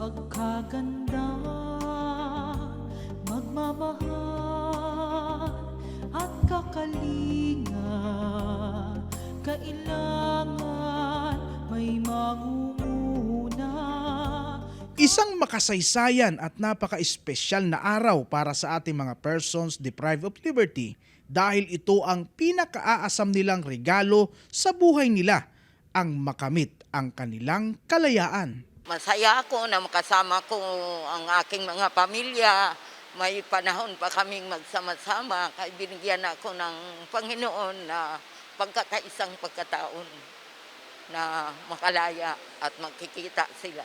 pagkaganda, magmamahal at kakalinga. Kailangan may mangunguna. Isang makasaysayan at napaka-espesyal na araw para sa ating mga persons deprived of liberty dahil ito ang pinakaaasam nilang regalo sa buhay nila, ang makamit ang kanilang kalayaan. Masaya ako na makasama ko ang aking mga pamilya. May panahon pa kaming magsama-sama kaya binigyan ako ng Panginoon na pagkakaisang pagkataon na makalaya at magkikita sila.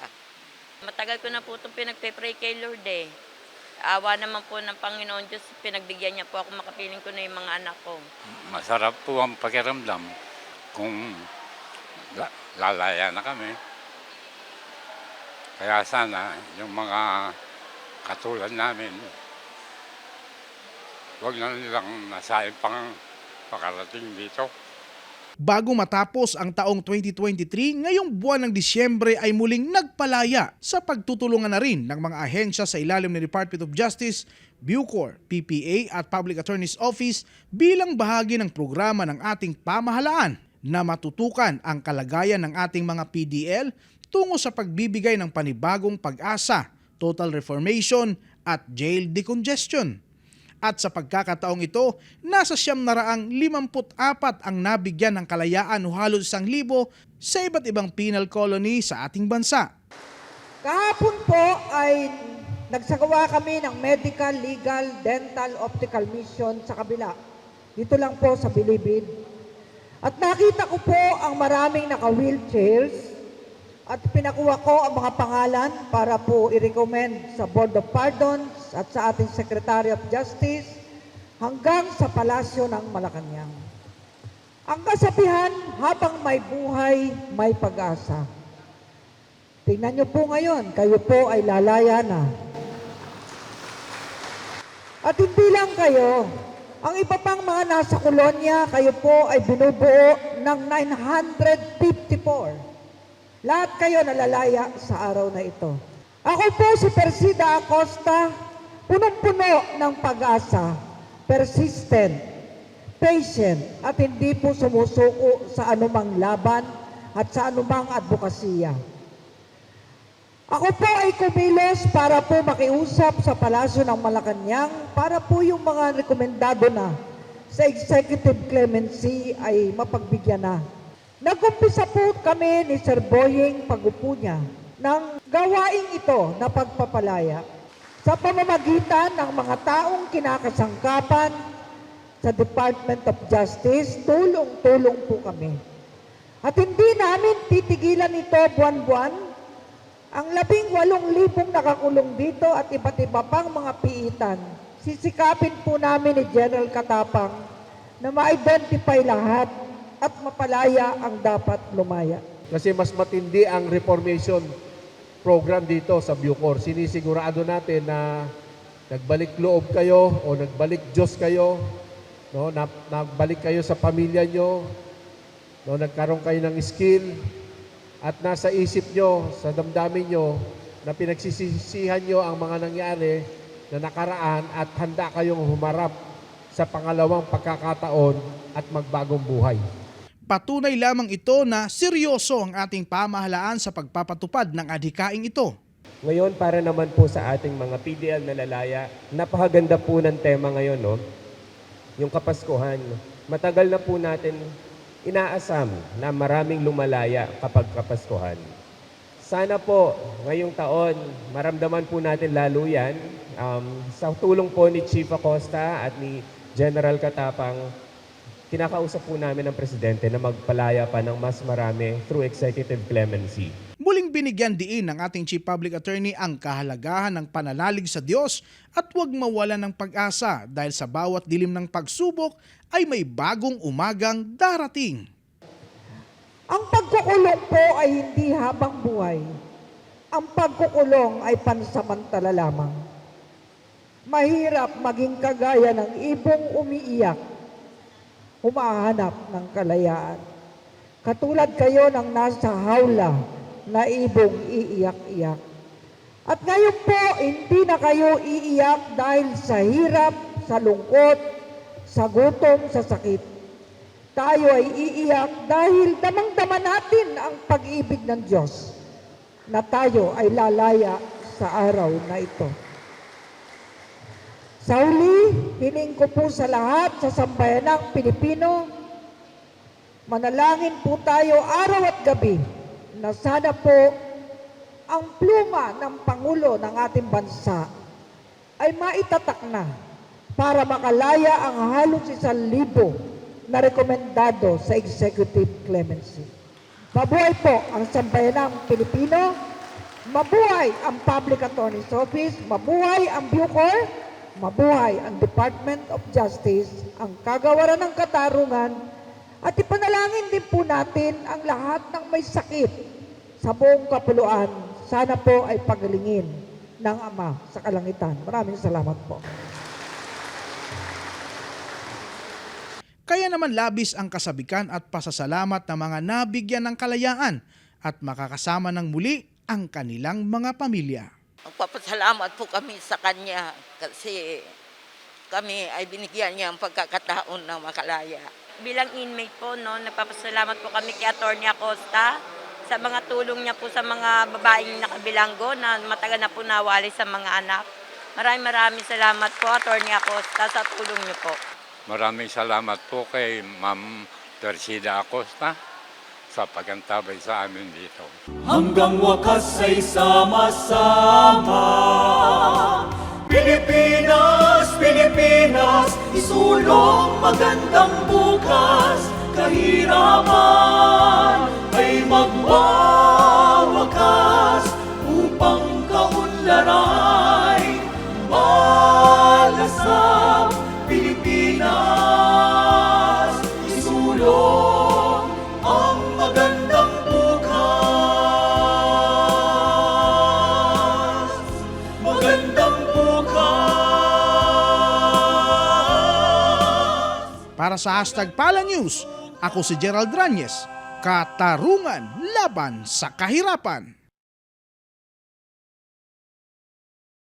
Matagal ko na po itong pinagpe-pray kay Lord eh. Awa naman po ng Panginoon Diyos, pinagbigyan niya po ako, makapiling ko na yung mga anak ko. Masarap po ang pakiramdam kung lalaya na kami. Kaya sana yung mga katulad namin, huwag na nilang nasayang pang pakarating dito. Bago matapos ang taong 2023, ngayong buwan ng Disyembre ay muling nagpalaya sa pagtutulungan na rin ng mga ahensya sa ilalim ng Department of Justice, Bucor, PPA at Public Attorney's Office bilang bahagi ng programa ng ating pamahalaan na matutukan ang kalagayan ng ating mga PDL tungo sa pagbibigay ng panibagong pag-asa, total reformation at jail decongestion. At sa pagkakataong ito, nasa 954 ang nabigyan ng kalayaan o halos 1,000 sa iba't ibang penal colony sa ating bansa. Kahapon po ay nagsagawa kami ng medical, legal, dental, optical mission sa kabila. Dito lang po sa Bilibid. At nakita ko po ang maraming naka-wheelchairs at pinakuha ko ang mga pangalan para po i-recommend sa Board of Pardons at sa ating Secretary of Justice hanggang sa Palasyo ng Malacanang. Ang kasabihan, habang may buhay, may pag-asa. Tingnan niyo po ngayon, kayo po ay lalaya na. At hindi lang kayo, ang iba pang mga nasa kolonya, kayo po ay binubuo ng 954. Lahat kayo nalalaya sa araw na ito. Ako po si Persida Acosta, punong-puno ng pag-asa, persistent, patient, at hindi po sumusuko sa anumang laban at sa anumang advokasya. Ako po ay kumilos para po makiusap sa Palasyo ng Malacanang para po yung mga rekomendado na sa executive clemency ay mapagbigyan na. Nag-umpisa po kami ni Sir Boying pag-upo niya ng gawaing ito na pagpapalaya sa pamamagitan ng mga taong kinakasangkapan sa Department of Justice, tulong-tulong po kami. At hindi namin titigilan ito buwan-buwan. Ang 18,000 nakakulong dito at iba't iba pang mga piitan, sisikapin po namin ni General Katapang na ma-identify lahat at mapalaya ang dapat lumaya. Kasi mas matindi ang reformation program dito sa Bucor. Sinisigurado natin na nagbalik loob kayo o nagbalik Diyos kayo, no? Nagbalik kayo sa pamilya nyo, no? Nagkaroon kayo ng skill at nasa isip nyo, sa damdamin nyo, na pinagsisisihan nyo ang mga nangyari na nakaraan at handa kayong humarap sa pangalawang pagkakataon at magbagong buhay. Patunay lamang ito na seryoso ang ating pamahalaan sa pagpapatupad ng adhikaing ito. Ngayon, para naman po sa ating mga PDL na lalaya, napakaganda po ng tema ngayon, no? Yung Kapaskuhan. Matagal na po natin inaasam na maraming lumalaya kapag Kapaskuhan. Sana po, ngayong taon, maramdaman po natin lalo yan. Sa tulong po ni Chief Acosta at ni General Katapang, kinakausap po namin ang Presidente na magpalaya pa ng mas marami through executive clemency. Muling binigyan diin ng ating Chief Public Attorney ang kahalagahan ng pananalig sa Diyos at huwag mawalan ng pag-asa dahil sa bawat dilim ng pagsubok ay may bagong umagang darating. Ang pagkukulong po ay hindi habang buhay. Ang pagkukulong ay pansamantala lamang. Mahirap maging kagaya ng ibong umiiyak, humahanap ng kalayaan. Katulad kayo ng nasa hawla na ibong iiyak-iyak. At ngayon po, hindi na kayo iiyak dahil sa hirap, sa lungkot, sa gutom, sa sakit. Tayo ay iiyak dahil damang-dama natin ang pag-ibig ng Diyos na tayo ay lalaya sa araw na ito. Sa huli, hiling ko po sa lahat sa sambayanang Pilipino, manalangin po tayo araw at gabi na sana po ang pluma ng Pangulo ng ating bansa ay maitatak na para makalaya ang halos 1,000 na rekomendado sa executive clemency. Mabuhay po ang sambayanang Pilipino, mabuhay ang Public Attorney's Office, mabuhay ang Bucor, mabuhay ang Department of Justice, ang kagawaran ng katarungan, at ipanalangin din po natin ang lahat ng may sakit sa buong kapuluan. Sana po ay pagalingin ng Ama sa kalangitan. Maraming salamat po. Kaya naman labis ang kasabikan at pasasalamat ng mga nabigyan ng kalayaan at makakasama ng muli ang kanilang mga pamilya. Magpapasalamat po kami sa kanya kasi kami ay binigyan niya ang pagkakataon na makalaya. Bilang inmate po, no, nagpapasalamat po kami kay Atty. Acosta sa mga tulong niya po sa mga babaeng nakabilanggo na matagal na po nawali sa mga anak. Maraming salamat po, Atty. Acosta, sa tulong niyo po. Maraming salamat po kay Ma'am Persida Acosta sa pagantabay sa amin dito. Hanggang wakas ay sama-sama. Pilipinas, Pilipinas, isulong magandang bukas. Kahirapan ay magwawakas upang kaunlaray malasap. Pilipinas, isulong ang magandang bukas. Magandang bukas. Para sa #PalaNews, ako si Gerald Ranyes, Katarungan laban sa kahirapan.